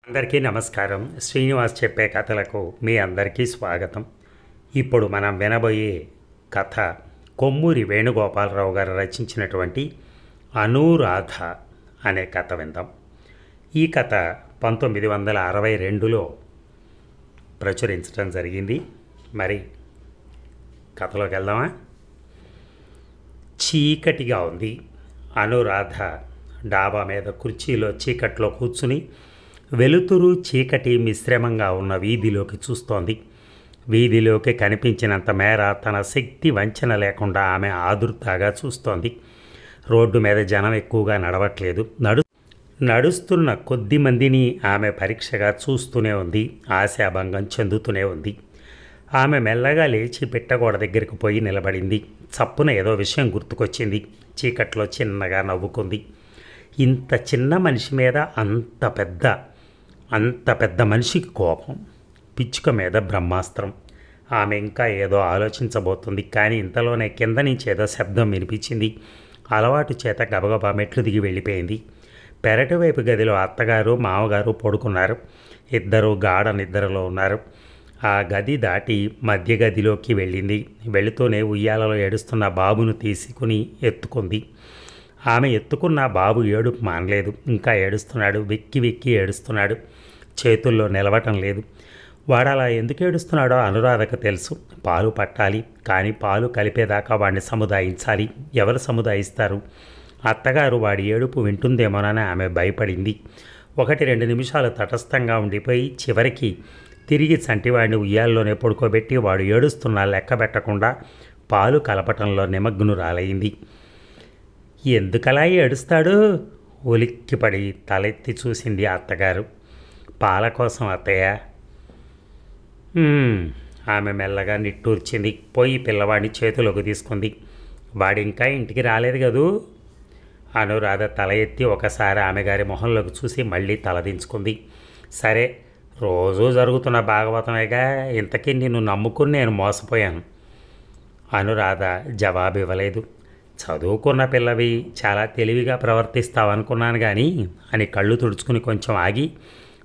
అందరికీ నమస్కారం. శ్రీనివాస్ చెప్పే కథలకు మీ అందరికీ స్వాగతం. ఇప్పుడు మనం వినబోయే కథ కొమ్మూరి వేణుగోపాలరావు గారు రచించినటువంటి అనురాధ అనే కథ విందాం. ఈ కథ 1962లో ప్రచురించడం జరిగింది. మరి కథలోకి వెళ్దామా? చీకటిగా ఉంది. అనురాధ డాబా మీద కుర్చీలో చీకట్లో కూర్చుని వెలుతురు చీకటి మిశ్రమంగా ఉన్న వీధిలోకి చూస్తోంది. వీధిలోకి కనిపించినంత మేర తన శక్తి వంచన లేకుండా ఆమె ఆదుర్దాగా చూస్తోంది. రోడ్డు మీద జనం ఎక్కువగా నడవట్లేదు. నడుస్తున్న కొద్ది మందిని ఆమె పరీక్షగా చూస్తూనే ఉంది. ఆశాభంగం చెందుతూనే ఉంది. ఆమె మెల్లగా లేచి పిట్టగోడ దగ్గరికి పోయి నిలబడింది. చప్పున ఏదో విషయం గుర్తుకొచ్చింది. చీకట్లో చిన్నగా నవ్వుకుంది. ఇంత చిన్న మనిషి మీద అంత పెద్ద మనిషికి కోపం, పిచ్చుక మీద బ్రహ్మాస్త్రం. ఆమె ఇంకా ఏదో ఆలోచించబోతుంది. కానీ ఇంతలోనే కింద నుంచి ఏదో శబ్దం వినిపించింది. అలవాటు చేత గబగబా మెట్లు దిగి వెళ్ళిపోయింది. పెరటి వైపు గదిలో అత్తగారు మామగారు పడుకున్నారు. ఇద్దరు గాఢ నిద్రలో ఉన్నారు. ఆ గది దాటి మధ్య గదిలోకి వెళ్ళింది. వెళుతూనే ఉయ్యాలలో ఏడుస్తున్న బాబును తీసుకుని ఎత్తుకుంది. ఆమె ఎత్తుకున్న బాబు ఏడుపు మానలేదు. ఇంకా ఏడుస్తున్నాడు. వెక్కి వెక్కి ఏడుస్తున్నాడు. చేతుల్లో నిలవటం లేదు. వాడలా ఎందుకు ఏడుస్తున్నాడో అనురాధకు తెలుసు. పాలు పట్టాలి, కానీ పాలు కలిపేదాకా వాడిని సముదాయించాలి. ఎవరు సముదాయిస్తారు? అత్తగారు వాడి ఏడుపు వింటుందేమోనని ఆమె భయపడింది. 1-2 నిమిషాలు తటస్థంగా ఉండిపోయి చివరికి తిరిగి చంటివాడిని ఉయ్యాల్లోనే పడుకోబెట్టి వాడు ఏడుస్తున్నా లెక్క పెట్టకుండా పాలు కలపటంలో నిమగ్నురాలైంది. ఎందుకలా ఏడుస్తాడు? ఉలిక్కిపడి తలెత్తి చూసింది అత్తగారు. పాల కోసం అత్తయ్య. ఆమె మెల్లగా నిట్టూర్చింది. పోయి పిల్లవాడిని చేతిలోకి తీసుకుంది. వాడింకా ఇంటికి రాలేదు కదూ? అనురాధ తల ఎత్తి ఒకసారి ఆమె గారి మొహంలోకి చూసి మళ్ళీ తలదించుకుంది. సరే, రోజూ జరుగుతున్న భాగవతమేగా. ఇంతకీ నిన్ను నమ్ముకుని నేను మోసపోయాను. అనురాధ జవాబు ఇవ్వలేదు. చదువుకున్న పిల్లవి, చాలా తెలివిగా ప్రవర్తిస్తావనుకున్నాను కానీ అని కళ్ళు తుడుచుకుని కొంచెం ఆగి,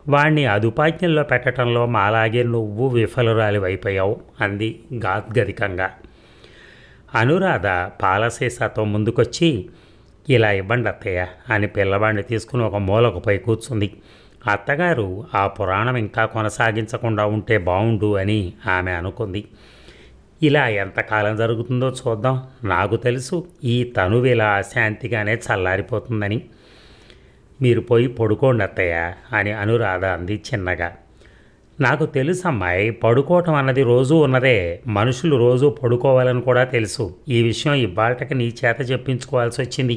వాణ్ణి అదుపాజ్ఞంలో పెట్టడంలో మాలాగే నువ్వు విఫలురాలివైపోయావు అంది గాద్గదికంగా. అనురాధ పాలసీసాతో ముందుకొచ్చి, ఇలా ఇవ్వండి అత్తయ్య అని పిల్లవాడిని తీసుకుని ఒక మూలకు పై కూర్చుంది. అత్తగారు ఆ పురాణం ఇంకా కొనసాగించకుండా ఉంటే బాగుండు అని ఆమె అనుకుంది. ఇలా ఎంతకాలం జరుగుతుందో చూద్దాం. నాకు తెలుసు ఈ తనువు ఇలా అశాంతిగానే చల్లారిపోతుందని. మీరు పోయి పడుకోండి అత్తయ్య అని అనురాధ అంది చిన్నగా. నాకు తెలుసు అమ్మాయి, పడుకోవటం అన్నది రోజూ ఉన్నదే. మనుషులు రోజూ పడుకోవాలని కూడా తెలుసు. ఈ విషయం ఇవాళకి నీ చేత చెప్పించుకోవాల్సి వచ్చింది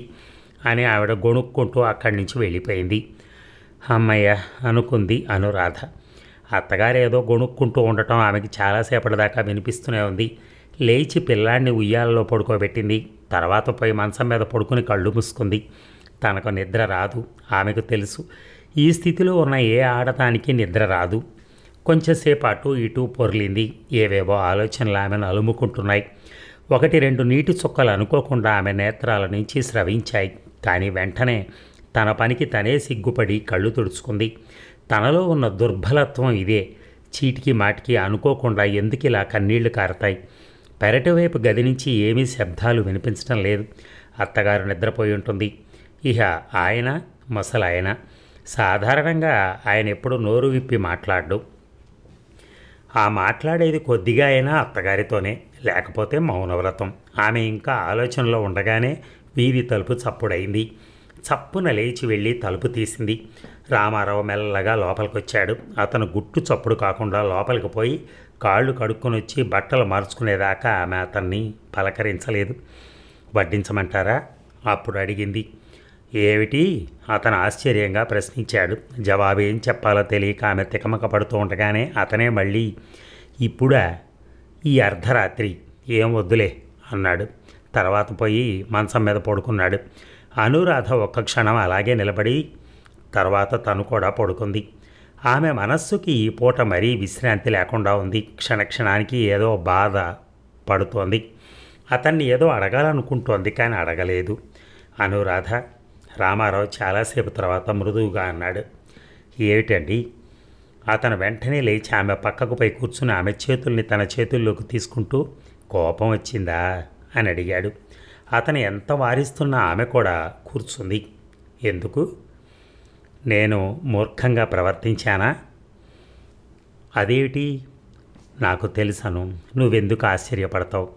అని ఆవిడ గొణుక్కుంటూ అక్కడి నుంచి వెళ్ళిపోయింది. అమ్మయ్య అనుకుంది అనురాధ. అత్తగారు ఏదో గొణుక్కుంటూ ఉండటం ఆమెకి చాలాసేపటి దాకా వినిపిస్తూనే ఉంది. లేచి పిల్లాడిని ఉయ్యాలలో పడుకోబెట్టింది. తర్వాత పోయి మంచం మీద పడుకుని కళ్ళు మూసుకుంది. తనకు నిద్ర రాదు. ఆమెకు తెలుసు ఈ స్థితిలో ఉన్న ఏ ఆడదానికి నిద్ర రాదు. కొంచెంసేపు అటు ఇటు పొర్లింది. ఏవేవో ఆలోచనలు ఆమెను అలుముకుంటున్నాయి. 1-2 నీటి చుక్కలు అనుకోకుండా ఆమె నేత్రాల నుంచి స్రవించాయి. కానీ వెంటనే తన పనికి తనే సిగ్గుపడి కళ్ళు తుడుచుకుంది. తనలో ఉన్న దుర్బలత్వం ఇదే. చీటికి మాటికి అనుకోకుండా ఎందుకు ఇలా కన్నీళ్లు కారతాయి? పెరటివైపు గది నుంచి ఏమీ శబ్దాలు వినిపించడం లేదు. అత్తగారు నిద్రపోయి ఉంటుంది. ఇహ ఆయన ముసలాయన. సాధారణంగా ఆయన ఎప్పుడు నోరు విప్పి మాట్లాడు. ఆ మాట్లాడేది కొద్దిగా అయినా అత్తగారితోనే, లేకపోతే మౌనవ్రతం. ఆమె ఇంకా ఆలోచనలో ఉండగానే వీధి తలుపు చప్పుడైంది. చప్పున లేచి వెళ్ళి తలుపు తీసింది. రామారావు మెల్లగా లోపలికొచ్చాడు. అతను గుట్టు చప్పుడు కాకుండా లోపలికి పోయి కాళ్ళు కడుక్కొని వచ్చి బట్టలు మార్చుకునేదాకా ఆమె అతన్ని పలకరించలేదు. వడ్డించమంటారా? అప్పుడు అడిగింది. ఏమిటి? అతను ఆశ్చర్యంగా ప్రశ్నించాడు. జవాబు ఏం చెప్పాలో తెలియక ఆమె తికమక పడుతూ ఉండగానే అతనే మళ్ళీ, ఇప్పుడా? ఈ అర్ధరాత్రి? ఏం వద్దులే అన్నాడు. తర్వాత పోయి మంచం మీద పడుకున్నాడు. అనురాధ ఒక్క క్షణం అలాగే నిలబడి తర్వాత తను కూడా పడుకుంది. ఆమె మనస్సుకి ఈ పూట మరీ విశ్రాంతి లేకుండా ఉంది. క్షణక్షణానికి ఏదో బాధ పడుతోంది. అతన్ని ఏదో అడగాలనుకుంటోంది, కానీ అడగలేదు. అనురాధ రామారావు చాలాసేపు తర్వాత మృదువుగా అన్నాడు, ఏమిటండి? అతను వెంటనే లేచి ఆమె పక్కకు పోయి కూర్చుని ఆమె చేతుల్ని తన చేతుల్లోకి తీసుకుంటూ కోపం వచ్చిందా అని అడిగాడు. అతను ఎంత వారిస్తున్నా ఆమె కూడా కూర్చుంది. ఎందుకు? నేను మూర్ఖంగా ప్రవర్తించానా? అదేమిటి? నాకు తెలుసను. నువ్వెందుకు ఆశ్చర్యపడతావు?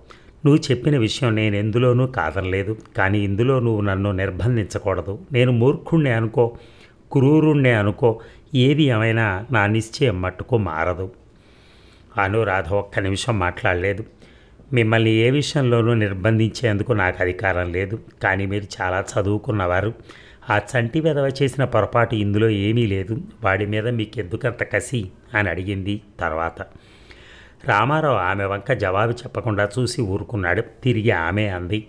నువ్వు చెప్పిన విషయం నేను ఎందులోనూ కాదనలేదు. కానీ ఇందులో నువ్వు నన్ను నిర్బంధించకూడదు. నేను మూర్ఖుణ్ణి అనుకో, క్రూరుణ్ణి అనుకో, ఏది ఏమైనా నా నిశ్చయం మట్టుకు మారదు. అనురాధ ఒక్క నిమిషం మాట్లాడలేదు. మిమ్మల్ని ఏ విషయంలోనూ నిర్బంధించేందుకు నాకు అధికారం లేదు. కానీ మీరు చాలా చదువుకున్నవారు. ఆ చంటి వెధవ చేసిన పొరపాటు ఇందులో ఏమీ లేదు. వాడి మీద మీకు ఎందుకంత కసి అని అడిగింది. తర్వాత రామారావు ఆమె వంక జవాబు చెప్పకుండా చూసి ఊరుకున్నాడు. తిరిగి ఆమె అంది,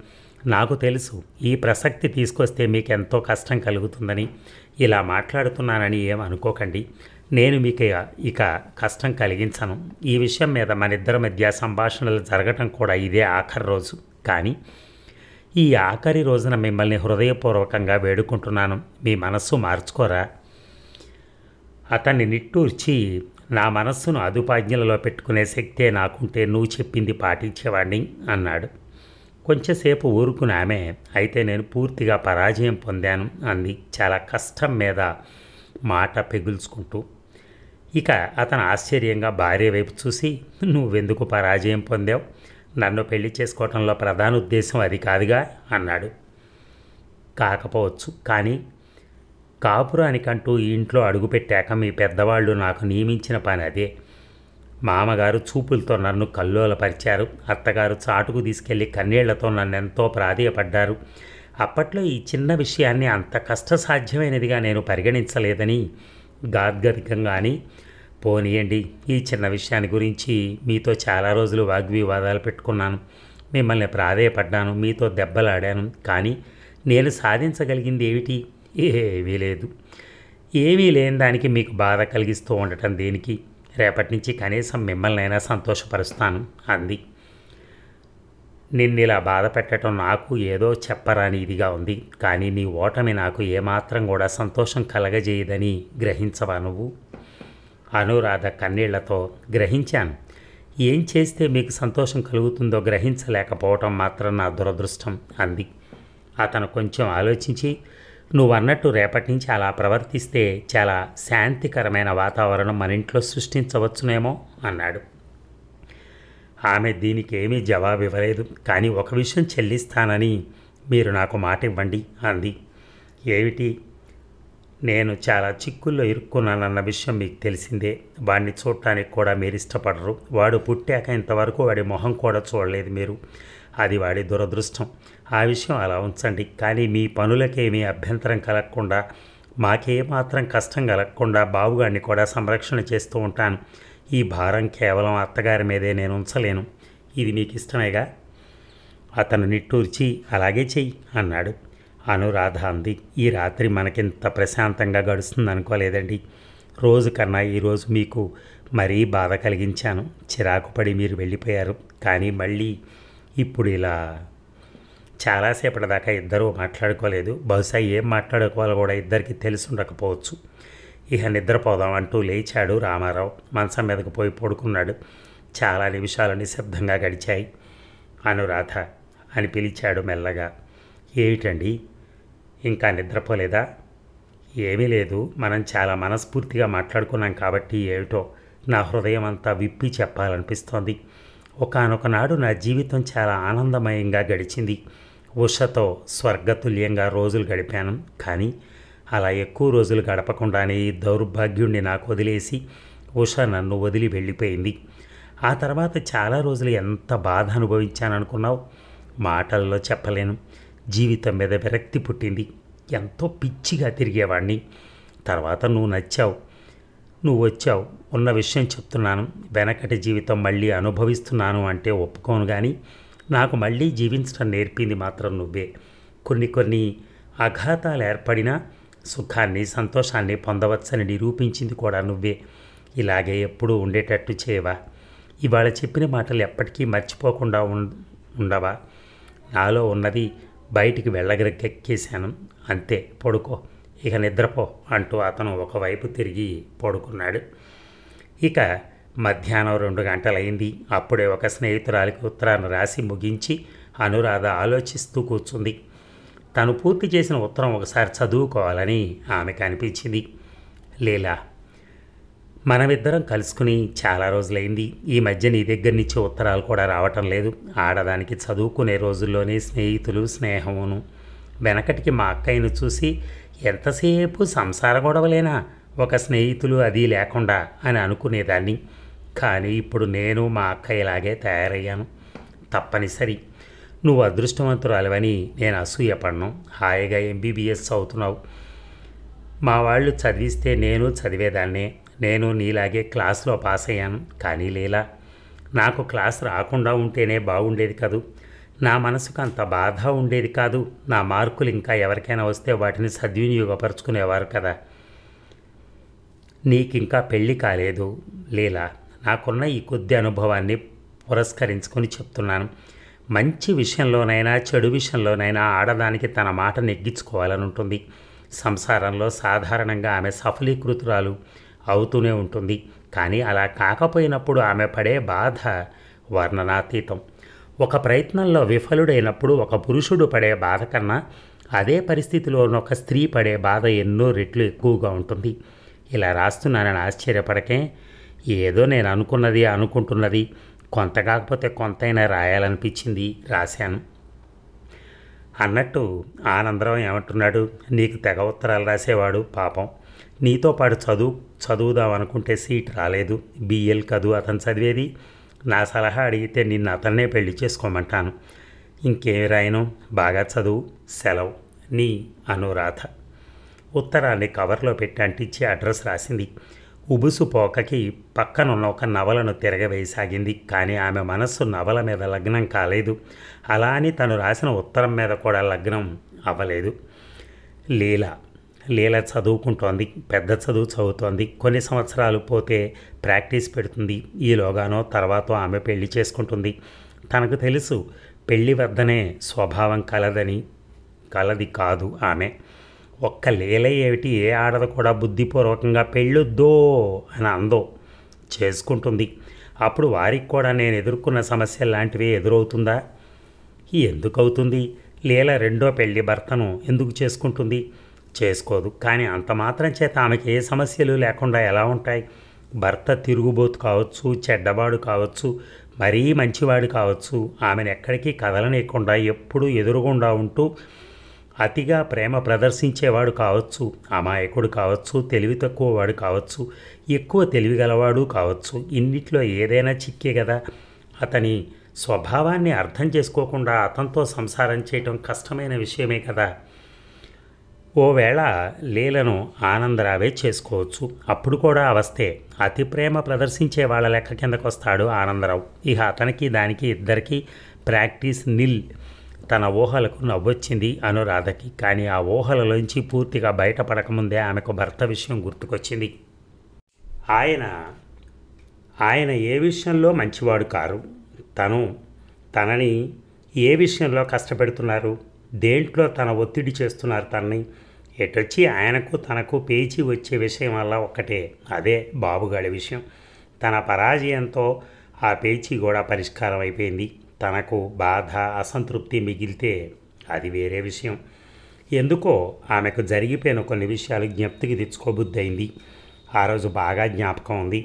నాకు తెలుసు ఈ ప్రసక్తి తీసుకొస్తే మీకు ఎంతో కష్టం కలుగుతుందని. ఇలా మాట్లాడుతున్నానని ఏమనుకోకండి. నేను మీకు ఇక కష్టం కలిగించను. ఈ విషయం మీద మన ఇద్దరి మధ్య సంభాషణలు జరగటం కూడా ఇదే ఆఖరి రోజు. కానీ ఈ ఆఖరి రోజున మిమ్మల్ని హృదయపూర్వకంగా వేడుకుంటున్నాను. మీ మనస్సు మార్చుకోరా? అతన్ని నిట్టూర్చి, నా మనస్సును అదుపాజ్ఞలలో పెట్టుకునే శక్తే నాకుంటే నువ్వు చెప్పింది పాటించేవాడిని అన్నాడు. కొంచెంసేపు ఊరుకుని ఆమె, అయితే నేను పూర్తిగా పరాజయం పొందాను అంది చాలా కష్టం మీద మాట పెగుల్చుకుంటూ. ఇక అతను ఆశ్చర్యంగా భార్య వైపు చూసి, నువ్వెందుకు పరాజయం పొందావు? నన్ను పెళ్లి చేసుకోవటంలో ప్రధాన ఉద్దేశం అది కాదుగా అన్నాడు. కాకపోవచ్చు, కానీ కాపురానికంటూ ఈ ఇంట్లో అడుగుపెట్టాక మీ పెద్దవాళ్ళు నాకు నియమించిన పని అదే. మామగారు చూపులతో నన్ను కల్లోలపరిచారు. అత్తగారు చాటుకు తీసుకెళ్లి కన్నీళ్లతో నన్నెంతో ప్రాధేయపడ్డారు. అప్పట్లో ఈ చిన్న విషయాన్ని అంత కష్టసాధ్యమైనదిగా నేను పరిగణించలేదని గాద్గదికంగాని, పోనీయండి, ఈ చిన్న విషయాన్ని గురించి మీతో చాలా రోజులు వాగ్వివాదాలు పెట్టుకున్నాను. మిమ్మల్ని ప్రాధేయపడ్డాను, మీతో దెబ్బలాడాను. కానీ నేను సాధించగలిగింది ఏమిటి? ఏమీ లేదు. ఏమీ లేని దానికి మీకు బాధ కలిగిస్తూ ఉండటం దేనికి? రేపటి నుంచి కనీసం మిమ్మల్నైనా సంతోషపరుస్తాను అంది. నిన్నిలా బాధ పెట్టడం నాకు ఏదో చెప్పరాని ఇదిగా ఉంది. కానీ నీ ఓటమి నాకు ఏమాత్రం కూడా సంతోషం కలగజేయదని గ్రహించవా నువ్వు? అనురాధ కన్నీళ్లతో, గ్రహించాను. ఏం చేస్తే మీకు సంతోషం కలుగుతుందో గ్రహించలేకపోవటం మాత్రం నా దురదృష్టం అంది. అతను కొంచెం ఆలోచించి, నువ్వన్నట్టు రేపటి నుంచి అలా ప్రవర్తిస్తే చాలా శాంతికరమైన వాతావరణం మన ఇంట్లో సృష్టించవచ్చునేమో అన్నాడు. ఆమె దీనికి ఏమీ జవాబు ఇవ్వలేదు. కానీ ఒక విషయం చెల్లిస్తానని మీరు నాకు మాట ఇవ్వండి అంది. ఏమిటి? నేను చాలా చిక్కుల్లో ఇరుక్కున్నానన్న విషయం మీకు తెలిసిందే. వాడిని చూడటానికి కూడా మీరు ఇష్టపడరు. వాడు పుట్టాక ఇంతవరకు వాడి మొహం కూడా చూడలేదు మీరు. అది వాడి దురదృష్టం. ఆ విషయం అలా ఉంచండి. కానీ మీ పనులకేమీ అభ్యంతరం కలగకుండా, మాకేమాత్రం కష్టం కలగకుండా బాబుగాడిని కూడా సంరక్షణ చేస్తూ ఉంటాను. ఈ భారం కేవలం అత్తగారి మీదే నేను ఉంచలేను. ఇది మీకు ఇష్టమేగా? అతను నిట్టూర్చి, అలాగే చెయ్యి అన్నాడు. అనురాధ అంది, ఈ రాత్రి మనకింత ప్రశాంతంగా గడుస్తుంది అనుకోలేదండి. రోజు కన్నా ఈరోజు మీకు మరీ బాధ కలిగించాను. చిరాకు పడి మీరు వెళ్ళిపోయారు. కానీ మళ్ళీ ఇప్పుడు ఇలా చాలాసేపటి దాకా ఇద్దరూ మాట్లాడుకోలేదు. బహుశా ఏం మాట్లాడుకోవాలో కూడా ఇద్దరికి తెలిసి ఉండకపోవచ్చు. ఇక నిద్రపోదాం అంటూ లేచాడు రామారావు. మంచం మీదకు పోయి పడుకున్నాడు. చాలా నిమిషాలు నిశ్శబ్దంగా గడిచాయి. అనురాధ అని పిలిచాడు మెల్లగా. ఏమిటండి, ఇంకా నిద్రపోలేదా? ఏమీ లేదు, మనం చాలా మనస్ఫూర్తిగా మాట్లాడుకున్నాం కాబట్టి ఏమిటో నా హృదయం అంతా విప్పి చెప్పాలనిపిస్తోంది. ఒకానొకనాడు నా జీవితం చాలా ఆనందమయంగా గడిచింది. ఉషతో స్వర్గతుల్యంగా రోజులు గడిపాను. కానీ అలా ఎక్కువ రోజులు గడపకుండానే ఈ దౌర్భాగ్యుణ్ణి నాకు వదిలేసి ఉష నన్ను వదిలి వెళ్ళిపోయింది. ఆ తర్వాత చాలా రోజులు ఎంత బాధ అనుభవించాననుకున్నావు? మాటల్లో చెప్పలేను. జీవితం మీద విరక్తి పుట్టింది. ఎంతో పిచ్చిగా తిరిగేవాడిని. తర్వాత నువ్వు నచ్చావు, నువ్వు వచ్చావు. ఉన్న విషయం చెప్తున్నాను. వెనకటి జీవితం మళ్ళీ అనుభవిస్తున్నాను అంటే ఒప్పుకోను. కానీ నాకు మళ్ళీ జీవించడం నేర్పింది మాత్రం నువ్వే. కొన్ని అఘాతాలు ఏర్పడినా సుఖాన్ని సంతోషాన్ని పొందవచ్చని నిరూపించింది కూడా నువ్వే. ఇలాగే ఎప్పుడూ ఉండేటట్టు చేయవా? ఇవాళ చెప్పిన మాటలు ఎప్పటికీ మర్చిపోకుండా ఉండవా? నాలో ఉన్నది బయటికి వెళ్ళగెక్కేశాను. అంతే, పడుకో. ఇక నిద్రపో అంటూ అతను ఒకవైపు తిరిగి పడుకున్నాడు. ఇక మధ్యాహ్నం 2 గంటలైంది. అప్పుడే ఒక స్నేహితురాలికి ఉత్తరాన్ని రాసి ముగించి అనురాధ ఆలోచిస్తూ కూర్చుంది. తను పూర్తి చేసిన ఉత్తరం ఒకసారి చదువుకోవాలని ఆమెకు అనిపించింది. లీలా, మనమిద్దరం కలుసుకుని చాలా రోజులైంది. ఈ మధ్య నీ దగ్గర నుంచి ఉత్తరాలు కూడా రావటం లేదు. ఆడదానికి చదువుకునే రోజుల్లోనే స్నేహితులు, స్నేహమును. వెనకటికి మా అక్కయ్యను చూసి ఎంతసేపు సంసార గొడవలేనా, ఒక స్నేహితులు అది లేకుండా అని అనుకునేదాన్ని. కానీ ఇప్పుడు నేను మా అక్కయ్యలాగే తయారయ్యాను. తప్పనిసరి. నువ్వు అదృష్టవంతురాలివని నేను అసూయపడను. హాయిగా ఎంబీబీఎస్ చదువుతున్నావు. మా వాళ్ళు చదివిస్తే నేను చదివేదాన్నే. నేను నీలాగే క్లాస్లో పాస్ అయ్యాను. కానీ లీలా, నాకు క్లాస్ రాకుండా ఉంటేనే బాగుండేది కాదు. నా మనసుకు అంత బాధ ఉండేది కాదు. నా మార్కులు ఇంకా ఎవరికైనా వస్తే వాటిని సద్వినియోగపరుచుకునేవారు కదా. నీకింకా పెళ్ళి కాలేదు లీలా. నాకున్న ఈ కొద్ది అనుభవాన్ని పురస్కరించుకొని చెప్తున్నాను. మంచి విషయంలోనైనా చెడు విషయంలోనైనా ఆడదానికి తన మాట నెగ్గించుకోవాలని ఉంటుంది. సంసారంలో సాధారణంగా ఆమె సఫలీకృతురాలు అవుతూనే ఉంటుంది. కానీ అలా కాకపోయినప్పుడు ఆమె పడే బాధ వర్ణనాతీతం. ఒక ప్రయత్నంలో విఫలుడైనప్పుడు ఒక పురుషుడు పడే బాధ కన్నా అదే పరిస్థితిలో ఒక స్త్రీ పడే బాధ ఎన్నో రెట్లు ఎక్కువగా ఉంటుంది. ఇలా రాస్తున్నానని ఆశ్చర్యపడకే. ఏదో నేను అనుకుంటున్నది కొంత కాకపోతే కొంతైనా రాయాలనిపించింది, రాశాను. అన్నట్టు ఆనందరావు ఏమంటున్నాడు? నీకు తెగ ఉత్తరాలు రాసేవాడు పాపం. నీతో పాటు చదువుదాం అనుకుంటే సీట్ రాలేదు. బిఎల్ కదూ అతను చదివేది. నా సలహా అడిగితే నిన్ను అతన్నే పెళ్లి చేసుకోమంటాను. ఇంకేం రాయను, బాగా చదువు, సెలవు, నీ అనురాధ. ఉత్తరాన్ని కవర్లో పెట్టి అంటించి అడ్రస్ రాసింది. ఉబుసు పోకకి పక్కనున్న ఒక నవలను తిరగవేయసాగింది. కానీ ఆమె మనస్సు నవల మీద లగ్నం కాలేదు. అలా అని తను రాసిన ఉత్తరం మీద కూడా లగ్నం అవ్వలేదు. లీల చదువుకుంటోంది. పెద్ద చదువు చదువుతోంది. కొన్ని సంవత్సరాలు పోతే ప్రాక్టీస్ పెడుతుంది. ఈలోగానో తర్వాత ఆమె పెళ్లి చేసుకుంటుంది. తనకు తెలుసు పెళ్లి వద్దనే స్వభావం కలది కాదు ఆమె. ఒక్క లీల ఏమిటి, ఏ ఆడద కూడా బుద్ధిపూర్వకంగా పెళ్ళొద్దో అని అందో చేసుకుంటుంది. అప్పుడు వారికి కూడా నేను ఎదుర్కొన్న సమస్య లాంటివి ఎదురవుతుందా? ఎందుకు అవుతుంది? లీల రెండో పెళ్లి భర్తను ఎందుకు చేసుకుంటుంది? చేసుకోదు. కానీ అంత మాత్రం చేత ఆమెకి ఏ సమస్యలు లేకుండా ఎలా ఉంటాయి? భర్త తిరుగుబోతు కావచ్చు, చెడ్డవాడు కావచ్చు, మరీ మంచివాడు కావచ్చు, ఆమెను ఎక్కడికి కదలనీయకుండా ఎప్పుడూ ఎదురుగుండా ఉంటూ అతిగా ప్రేమ ప్రదర్శించేవాడు కావచ్చు, అమాయకుడు కావచ్చు, తెలివి తక్కువ వాడు కావచ్చు, ఎక్కువ తెలివిగలవాడు కావచ్చు. ఇన్నిట్లో ఏదైనా చిక్కే కదా. అతని స్వభావాన్ని అర్థం చేసుకోకుండా అతనితో సంసారం చేయటం కష్టమైన విషయమే కదా. ఓవేళ లీలను ఆనందరావే చేసుకోవచ్చు. అప్పుడు కూడా అవస్థే. అతి ప్రేమ ప్రదర్శించే వాళ్ళ లెక్క కిందకు వస్తాడు ఆనందరావు. ఇక అతనికి దానికి ఇద్దరికీ ప్రాక్టీస్ నిల్. తన ఊహలకు నవ్వొచ్చింది అనురాధకి. కానీ ఆ ఊహలలోంచి పూర్తిగా బయటపడకముందే ఆమెకు భర్త విషయం గుర్తుకొచ్చింది. ఆయన ఏ విషయంలో మంచివాడు కారు. తనని ఏ విషయంలో కష్టపెడుతున్నారు, దేంట్లో తన ఒత్తిడి చేస్తున్నారు తనని. ఎటొచ్చి ఆయనకు తనకు పేచి వచ్చే విషయం వల్ల ఒక్కటే, అదే బాబుగాడి విషయం. తన పరాజయంతో ఆ పేచి కూడా పరిష్కారం అయిపోయింది. తనకు బాధ, అసంతృప్తి మిగిలితే అది వేరే విషయం. ఎందుకో ఆమెకు జరిగిపోయిన కొన్ని విషయాలు జ్ఞప్తికి తెచ్చుకోబుద్ధి అయింది. ఆ రోజు బాగా జ్ఞాపకం ఉంది.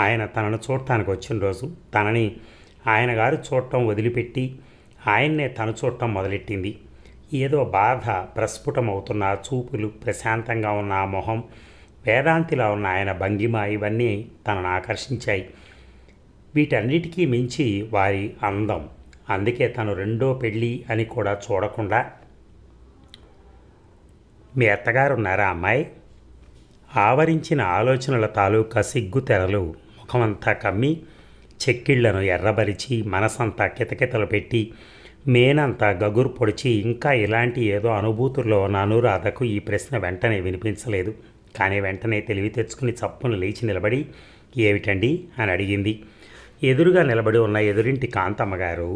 ఆయన తనను చూడటానికి వచ్చిన రోజు. తనని ఆయన గారు చూడటం వదిలిపెట్టి ఆయన్నే తను చూడటం మొదలెట్టింది. ఏదో బాధ ప్రస్ఫుటమవుతున్న ఆ చూపులు, ప్రశాంతంగా ఉన్న ఆ మొహం, వేదాంతిలా ఉన్న ఆయన భంగిమ, ఇవన్నీ తనను ఆకర్షించాయి. వీటన్నిటికీ మించి వారి అందం. అందుకే తను రెండో పెళ్ళి అని కూడా చూడకుండా, మీ అత్తగారు ఉన్నారా అమ్మాయి? ఆవరించిన ఆలోచనల తాలూకా సిగ్గు తెరలు ముఖమంతా కమ్మి, చెక్కిళ్లను ఎర్రబరిచి, మనసంతా కితకితలు పెట్టి, మేనంతా గగురు పొడిచి, ఇంకా ఇలాంటి ఏదో అనుభూతుల్లో ఉన్న అనురాధకు ఈ ప్రశ్న వెంటనే వినిపించలేదు. కానీ వెంటనే తెలివి తెచ్చుకుని చప్పును లేచి నిలబడి, ఏమిటండి అని అడిగింది. ఎదురుగా నిలబడి ఉన్న ఎదురింటి కాంతమ్మ గారు,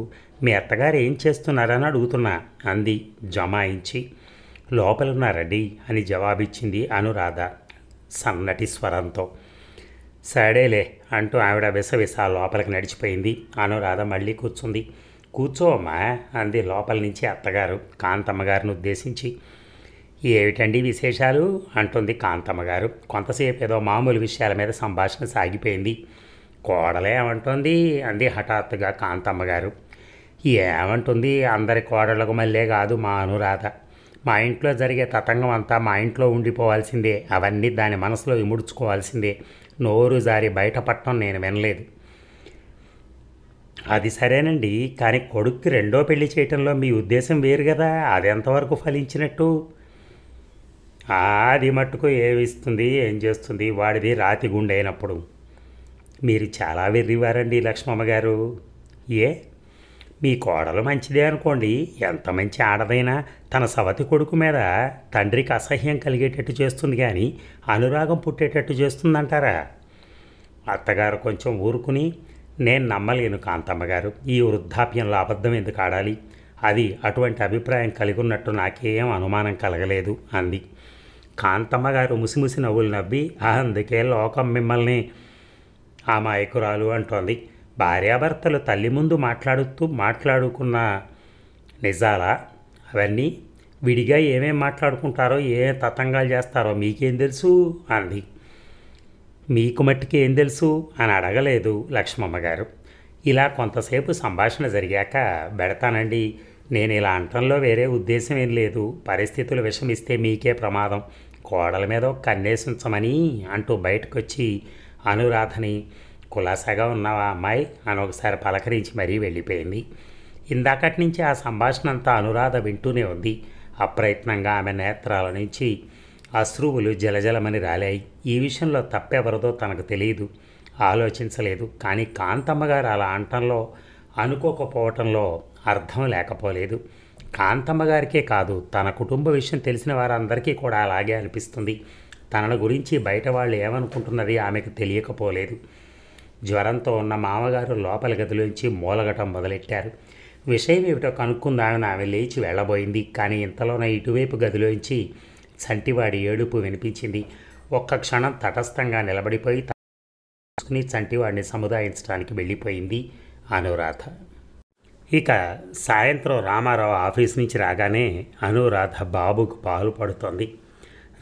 మీ అత్తగారు ఏం చేస్తున్నారని అడుగుతున్నా అంది జమాయించి. లోపలున్నారండి అని జవాబిచ్చింది అనురాధ సన్నటి స్వరంతో. సడేలే అంటూ ఆవిడ విసవిస లోపలికి నడిచిపోయింది. అనురాధ మళ్ళీ కూర్చుంది. కూర్చోమ్మా అంది లోపల నుంచి అత్తగారు కాంతమ్మగారిని ఉద్దేశించి. ఏమిటండి విశేషాలు అంటుంది కాంతమ్మగారు. కొంతసేపు ఏదో మామూలు విషయాల మీద సంభాషణ సాగిపోయింది. కోడలే ఏమంటుంది అంది హఠాత్తుగా కాంతమ్మగారు. ఏమంటుంది, అందరి కోడళ్ళకు మళ్ళీ కాదు మా అనురాధ. మా ఇంట్లో జరిగే తతంగం అంతా మా ఇంట్లో ఉండిపోవాల్సిందే, అవన్నీ దాని మనసులో ఇముడ్చుకోవాల్సిందే. నోరు జారి బయటపడటం నేను వినలేదు. అది సరేనండి, కానీ కొడుక్కి రెండో పెళ్లి చేయటంలో మీ ఉద్దేశం వేరు కదా, అది ఎంతవరకు ఫలించినట్టు? అది మట్టుకు ఏమిస్తుంది, ఏం చేస్తుంది, వాడిది రాతి గుండె అయినప్పుడు. మీరు చాలా వెర్రివారండి లక్ష్మమ్మ గారు. ఏ, మీ కోడలు మంచిదే అనుకోండి, ఎంత మంచి ఆడదైనా తన సవతి కొడుకు మీద తండ్రికి అసహ్యం కలిగేటట్టు చేస్తుంది, కానీ అనురాగం పుట్టేటట్టు చేస్తుందంటారా? అత్తగారు కొంచెం ఊరుకుని, నేను నమ్మలేను కాంతమ్మగారు, ఈ వృద్ధాప్యంలో అబద్ధం ఎందుకు ఆడాలి, అది అటువంటి అభిప్రాయం కలిగి ఉన్నట్టు నాకేం అనుమానం కలగలేదు అంది. కాంతమ్మగారు ముసిముసి నవ్వులు నవ్వి, అందుకే లోకం మిమ్మల్ని అమాయకురాలు అంటోంది. భార్యాభర్తలు తల్లి ముందు మాట్లాడుకున్న నిజాలా అవన్నీ? విడిగా ఏమేం మాట్లాడుకుంటారో, ఏ తతంగాలు చేస్తారో మీకేం తెలుసు అంది. మీకు మట్టికి ఏం తెలుసు అని అడగలేదు లక్ష్మమ్మ గారు. ఇలా కొంతసేపు సంభాషణ జరిగాక, పెడతానండి, నేను ఇలా అంటంలో వేరే ఉద్దేశం ఏం లేదు, పరిస్థితులు విషమిస్తే మీకే ప్రమాదం, కోడల మీద ఒక కన్నేసించమని అంటూ బయటకొచ్చి అనురాధని, కులాసాగా ఉన్నావా అమ్మాయి అని ఒకసారి పలకరించి మరీ వెళ్ళిపోయింది. ఇందాకటి నుంచి ఆ సంభాషణ అంతా అనురాధ వింటూనే ఉంది. అప్రయత్నంగా ఆమె నేత్రాల నుంచి అశ్రువులు జలజలమని రాలాయి. ఈ విషయంలో తప్పెవరదో తనకు తెలియదు, ఆలోచించలేదు. కానీ కాంతమ్మగారు అలా అంటంలో, అనుకోకపోవటంలో అర్థం లేకపోలేదు. కాంతమ్మగారికే కాదు, తన కుటుంబ విషయం తెలిసిన వారందరికీ కూడా అలాగే అనిపిస్తుంది. తనను గురించి బయట వాళ్ళు ఏమనుకుంటున్నది ఆమెకు తెలియకపోలేదు. జ్వరంతో ఉన్న మామగారు లోపలి గదిలోంచి మూలగటం మొదలెట్టారు. విషయం ఏమిటో కనుక్కుందామని ఆమె లేచి వెళ్ళబోయింది. కానీ ఇంతలోనే ఇటువైపు గదిలోంచి చంటివాడి ఏడుపు వినిపించింది. ఒక్క క్షణం తటస్థంగా నిలబడిపోయి తీసుకుని చంటివాడిని సముదాయించడానికి వెళ్ళిపోయింది అనురాధ. ఇక సాయంత్రం రామారావు ఆఫీస్ నుంచి రాగానే అనురాధ బాబుకు పాలు పడుతోంది.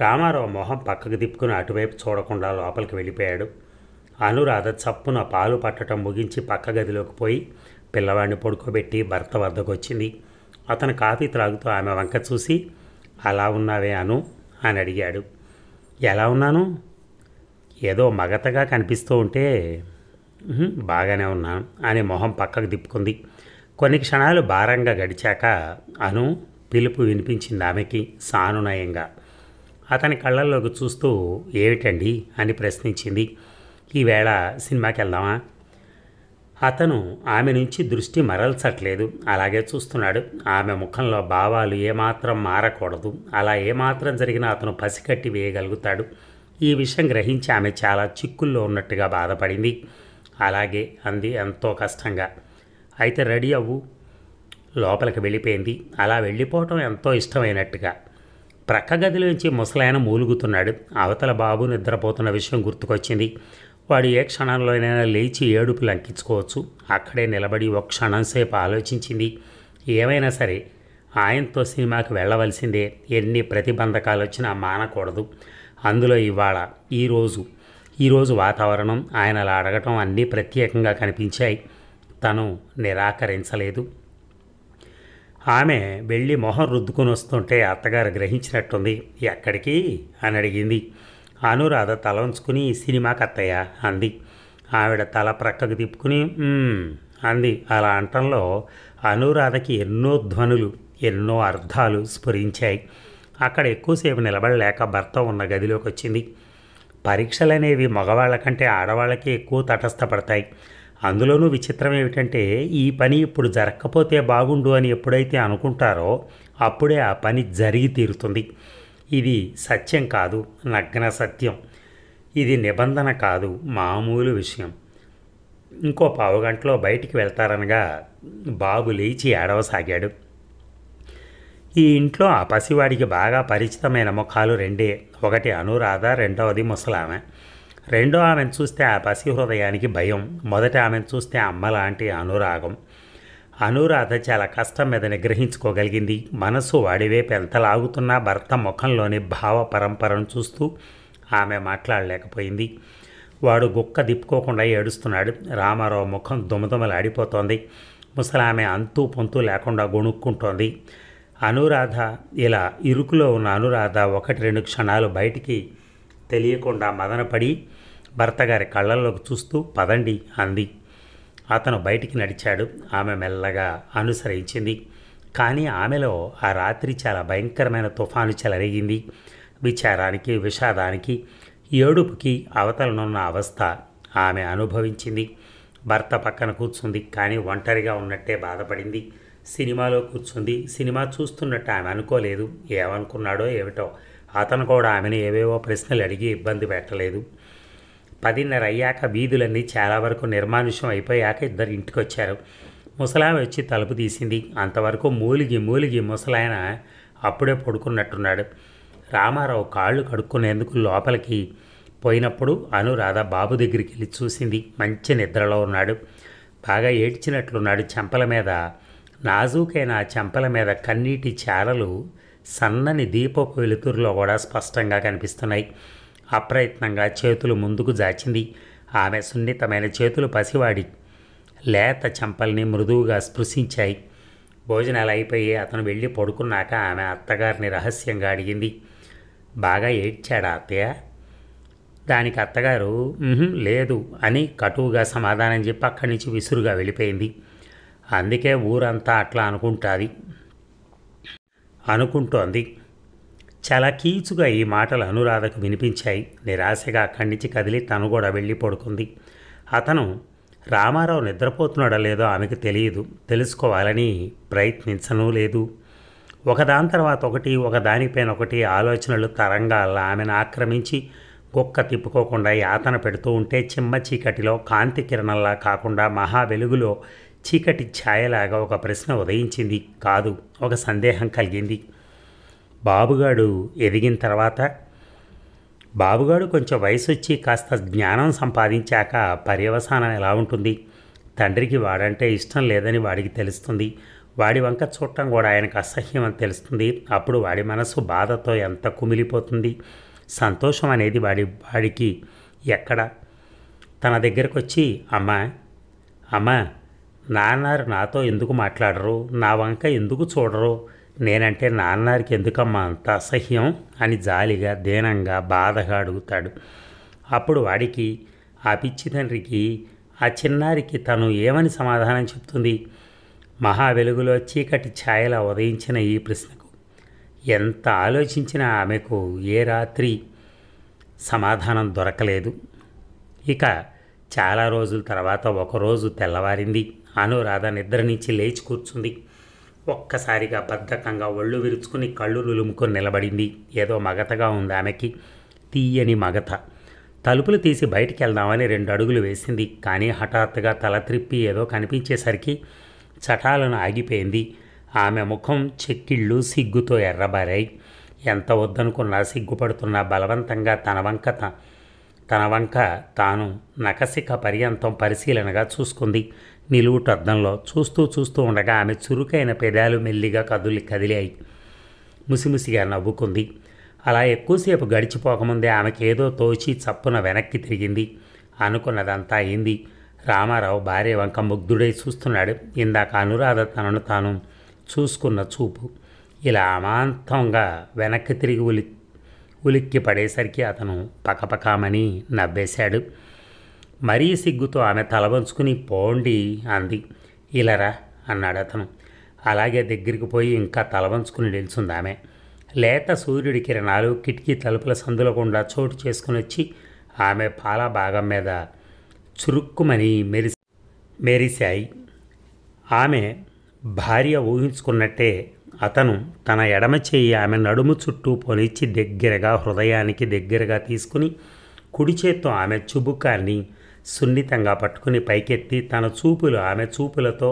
రామారావు మొహం పక్కకు తిప్పుకుని అటువైపు చూడకుండా లోపలికి వెళ్ళిపోయాడు. అనురాధ చప్పున పాలు పట్టడం ముగించి పక్క గదిలోకి పోయి పిల్లవాడిని పడుకోబెట్టి భర్త వద్దకు వచ్చింది. అతను కాఫీ త్రాగుతూ ఆమె వంక చూసి, అలా ఉన్నావే అను అని అడిగాడు. ఎలా ఉన్నాను? ఏదో మగతగా కనిపిస్తూ ఉంటే. బాగానే ఉన్నాను అని మొహం పక్కకు తిప్పుకుంది. కొన్ని క్షణాలు భారంగా గడిచాక అను పిలుపు వినిపించింది ఆమెకి సానునయంగా. అతని కళ్ళల్లోకి చూస్తూ, ఏమిటండి అని ప్రశ్నించింది. ఈవేళ సినిమాకి వెళ్దామా? అతను ఆమె నుంచి దృష్టి మరల్చట్లేదు, అలాగే చూస్తున్నాడు. ఆమె ముఖంలో భావాలు ఏమాత్రం మారకూడదు, అలా ఏమాత్రం జరిగినా అతను పసికట్టి వేయగలుగుతాడు. ఈ విషయం గ్రహించి ఆమె చాలా చిక్కుల్లో ఉన్నట్టుగా బాధపడింది. అలాగే అంది ఎంతో కష్టంగా. అయితే రెడీ అవ్వు. లోపలికి వెళ్ళిపోయింది. అలా వెళ్ళిపోవటం ఎంతో ఇష్టమైనట్టుగా. ప్రక్క గదిలోంచి ముసలాయన మూలుగుతున్నాడు. అవతల బాబు నిద్రపోతున్న విషయం గుర్తుకొచ్చింది. వాడు ఏ క్షణంలోనైనా లేచి ఏడుపు లంకించుకోవచ్చు. అక్కడే నిలబడి ఒక క్షణం సేపు ఆలోచించింది. ఏమైనా సరే ఆయనతో సినిమాకి వెళ్ళవలసిందే, ఎన్ని ప్రతిబంధకాలు వచ్చినా మానకూడదు. అందులో ఇవాళ ఈరోజు వాతావరణం, ఆయన అలా అడగటం అన్నీ ప్రత్యేకంగా కనిపించాయి. తను నిరాకరించలేదు. ఆమె వెళ్ళి మొహం రుద్దుకుని వస్తుంటే అత్తగారు గ్రహించినట్టుంది. ఎక్కడికి అని అడిగింది. అనురాధ తల ఉంచుకుని, సినిమాకి అత్తయ్య అంది. ఆవిడ తల ప్రక్కకు తిప్పుకుని అంది. అలా అంటంలో అనురాధకి ఎన్నో ధ్వనులు, ఎన్నో అర్థాలు స్ఫురించాయి. అక్కడ ఎక్కువసేపు నిలబడలేక భర్త ఉన్న గదిలోకి వచ్చింది. పరీక్షలనేవి మగవాళ్ళ కంటే ఆడవాళ్ళకి ఎక్కువ తటస్థపడతాయి. అందులోనూ విచిత్రం ఏమిటంటే, ఈ పని ఇప్పుడు జరగకపోతే బాగుండు అని ఎప్పుడైతే అనుకుంటారో అప్పుడే ఆ పని జరిగి తీరుతుంది. ఇది సత్యం కాదు, నగ్న సత్యం. ఇది నిబంధన కాదు, మామూలు విషయం. ఇంకో పావుగంటలో బయటికి వెళ్తారనగా బాబు లేచి ఏడవసాగాడు. ఈ ఇంట్లో ఆ పసివాడికి బాగా పరిచితమైన ముఖాలు రెండే. ఒకటి అనురాధ, రెండవది ముసలామె. రెండో ఆమెను చూస్తే ఆ పసి హృదయానికి భయం. మొదటి ఆమెను చూస్తే అమ్మ లాంటి అనురాగం. అనురాధ చాలా కష్టం మీద నిగ్రహించుకోగలిగింది. మనసు వాడివైపు ఎంత లాగుతున్నా భర్త ముఖంలోని భావ పరంపరను చూస్తూ ఆమె మాట్లాడలేకపోయింది. వాడు గుక్క దిప్పుకోకుండా ఏడుస్తున్నాడు. రామారావు ముఖం దుమదుమలాడిపోతోంది. ముసలామె అంతూ పొంతూ లేకుండా గొణుక్కుంటోంది. అనురాధ ఇలా ఇరుకులో ఉన్న అనురాధ 1-2 క్షణాలు బయటికి తెలియకుండా మదనపడి భర్త గారి కళ్ళల్లోకి చూస్తూ పదండి అంది. అతను బయటికి నడిచాడు. ఆమె మెల్లగా అనుసరించింది. కానీ ఆమెలో ఆ రాత్రి చాలా భయంకరమైన తుఫాను చెలరేగింది. విచారానికి, విషాదానికి, ఏడుపుకి అవతలనున్న అవస్థ ఆమె అనుభవించింది. భర్త పక్కన కూర్చుంది. కానీ ఒంటరిగా ఉన్నట్టే బాధపడింది. సినిమాలో కూర్చుంది. సినిమా చూస్తున్నట్టు ఆమె అనుకోలేదు. ఏమనుకున్నాడో ఏమిటో. అతను కూడా ఆమెను ఏవేవో ప్రశ్నలు అడిగి ఇబ్బంది పెట్టలేదు. 10:30 అయ్యాక వీధులన్నీ చాలా వరకు నిర్మానుష్యం అయిపోయాక ఇద్దరు ఇంటికి వచ్చారు. ముసలామె వచ్చి తలుపు తీసింది. అంతవరకు మూలిగి ముసలాయన అప్పుడే పడుకున్నట్టున్నాడు. రామారావు కాళ్ళు కడుక్కునేందుకు లోపలికి పోయినప్పుడు అనురాధ బాబు దగ్గరికి వెళ్ళి చూసింది. మంచి నిద్రలో ఉన్నాడు. బాగా ఏడ్చినట్లున్నాడు. చెంపల మీద నాజూకైన ఆ చెంపల మీద కన్నీటి చారలు సన్నని దీపపు వెలుతురులో కూడా స్పష్టంగా కనిపిస్తున్నాయి. అప్రయత్నంగా చేతులు ముందుకు జాచింది. ఆమె సున్నితమైన చేతులు పసివాడి లేత చెంపల్ని మృదువుగా స్పృశించాయి. భోజనాలు అయిపోయి అతను వెళ్ళి పడుకున్నాక ఆమె అత్తగారిని రహస్యంగా అడిగింది. బాగా ఏడ్చాడా అత్తయ్య? దానికి అత్తగారు లేదు అని కటువుగా సమాధానం చెప్పి అక్కడి నుంచి విసురుగా వెళ్ళిపోయింది. అందుకే ఊరంతా అట్లా అనుకుంటోంది. చాలా కీచుగా ఈ మాటలు అనురాధకు వినిపించాయి. నిరాశగా అక్కడి నుంచి కదిలి తను కూడా వెళ్ళి పడుకుంది. అతను రామారావు నిద్రపోతున్నాడో లేదో ఆమెకు తెలియదు. తెలుసుకోవాలని ప్రయత్నించనూ లేదు. ఒకదాని తర్వాత ఒకదానిపైన ఒకటి ఆలోచనలు తరంగాల్లా ఆమెను ఆక్రమించి కుక్క తిప్పుకోకుండా యాతన పెడుతూ ఉంటే చిమ్మ చీకటిలో కాంతి కిరణంలా కాకుండా మహా వెలుగులో చీకటి ఛాయలాగా ఒక ప్రశ్న ఉదయించింది. కాదు, ఒక సందేహం కలిగింది. బాబుగాడు ఎదిగిన తర్వాత, బాబుగాడు కొంచెం వయసు వచ్చి కాస్త జ్ఞానం సంపాదించాక పర్యవసానం ఎలా ఉంటుంది? తండ్రికి వాడంటే ఇష్టం లేదని వాడికి తెలుస్తుంది. వాడి వంక చూడటం కూడా ఆయనకు అసహ్యం అని తెలుస్తుంది. అప్పుడు వాడి మనసు బాధతో ఎంత కుమిలిపోతుంది. సంతోషం అనేది వాడికి ఎక్కడ? తన దగ్గరకు వచ్చి అమ్మా నాన్నారు నాతో ఎందుకు మాట్లాడరు? నా వంక ఎందుకు చూడరు? నేనంటే నాన్నగారికి ఎందుకమ్మా అంత అసహ్యం అని జాలిగా, దీనంగా, బాధగా అడుగుతాడు. అప్పుడు వాడికి, ఆ పిచ్చి తండ్రికి, ఆ చిన్నారికి తను ఏమని సమాధానం చెప్తుంది? మహా వెలుగులో చీకటి ఛాయలా ఉదయించిన ఈ ప్రశ్నకు ఎంత ఆలోచించినా ఆమెకు ఏ రాత్రి సమాధానం దొరకలేదు. ఇక చాలా రోజుల తర్వాత ఒకరోజు తెల్లవారింది. అనురాధ నిద్ర నుంచి లేచి కూర్చుంది. ఒక్కసారిగా బద్ధకంగా ఒళ్ళు విరుచుకుని కళ్ళు నులుముకొని నిలబడింది. ఏదో మగతగా ఉంది ఆమెకి, తీయని మగత. తలుపులు తీసి బయటికి వెళ్దామని 2 అడుగులు వేసింది. కానీ హఠాత్తుగా తల త్రిప్పి ఏదో కనిపించేసరికి చటాలను ఆగిపోయింది. ఆమె ముఖం చెక్కిళ్ళు సిగ్గుతో ఎర్రబారాయి. ఎంత వద్దనుకున్నా, సిగ్గుపడుతున్నా బలవంతంగా తన వంక తాను నకసిక పర్యంతం పరిశీలనగా చూసుకుంది. నిలువుటద్దంలో చూస్తూ ఉండగా ఆమె చురుకైన పెదాలు మెల్లిగా కదిలాయి. ముసిముసిగా నవ్వుకుంది. అలా ఎక్కువసేపు గడిచిపోకముందే ఆమెకేదో తోచి చప్పున వెనక్కి తిరిగింది. అనుకున్నదంతా అయింది. రామారావు భార్య వంక ముగ్ధుడై చూస్తున్నాడు. ఇందాక అనురాధ తనను తాను చూసుకున్న చూపు ఇలా అమాంతంగా వెనక్కి తిరిగి ఉలిక్కి పడేసరికి అతను పకపకామని నవ్వేశాడు. మరీ సిగ్గుతో ఆమె తల వంచుకుని పోండి అంది. ఇలారా అన్నాడు అతను. అలాగే దగ్గరికి పోయి ఇంకా తల వంచుకుని నిల్చుంది ఆమె. లేత సూర్యుడి కిరణాలు కిటికీ తలుపుల సందుల గుండా చోటు చేసుకుని వచ్చి ఆమె పాల భాగం మీద చురుక్కుమని మెరిశాయి. ఆమె భార్య ఊహించుకున్నట్టే అతను తన ఎడమ చేయి ఆమె నడుము చుట్టూ పొనిచ్చి దగ్గరగా, హృదయానికి దగ్గరగా తీసుకుని కుడి చేత్తో ఆమె చుబుకాన్ని సున్నితంగా పట్టుకుని పైకెత్తి తన చూపులు ఆమె చూపులతో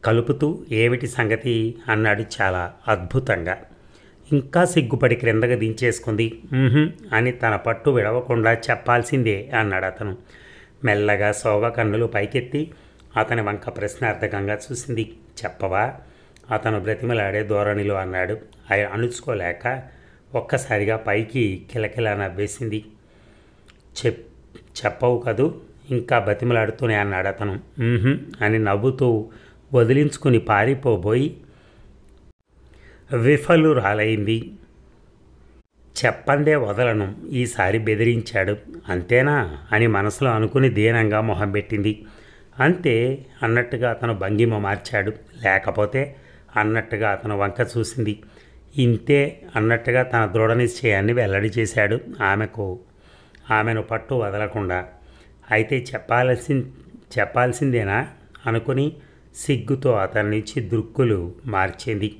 కలుపుతూ ఏమిటి సంగతి అన్నాడు చాలా అద్భుతంగా. ఇంకా సిగ్గుపడి క్రిందకు దించేసుకుంది. అని తన పట్టు విడవకుండా చెప్పాల్సిందే అన్నాడు అతను. మెల్లగా సోగ కన్నులు పైకెత్తి అతని వంక ప్రశ్నార్థకంగా చూసింది. చెప్పవా అతను బ్రతిమలాడే ధోరణిలో అన్నాడు. ఆయన అణుచుకోలేక ఒక్కసారిగా పైకి కిలకిలా నవ్వేసింది. చెప్ చెప్పవు కదూ ఇంకా బతిమలాడుతూనే అన్నాడు అతను. అని నవ్వుతూ వదిలించుకుని పారిపోబోయి విఫలురాలైంది. చెప్పందే వదలను ఈసారి బెదిరించాడు అంతేనా అని మనసులో అనుకుని దీనంగా మొహం పెట్టింది. అంతే అన్నట్టుగా అతను భంగిమ మార్చాడు. లేకపోతే అన్నట్టుగా అతను వంక చూసింది. ఇంతే అన్నట్టుగా తన దృఢ నిశ్చయాన్ని వెల్లడి చేశాడు ఆమెను పట్టు వదలకుండా. అయితే చెప్పాల్సిందేనా అనుకుని సిగ్గుతో అతని నుంచి దృక్కులు మార్చింది.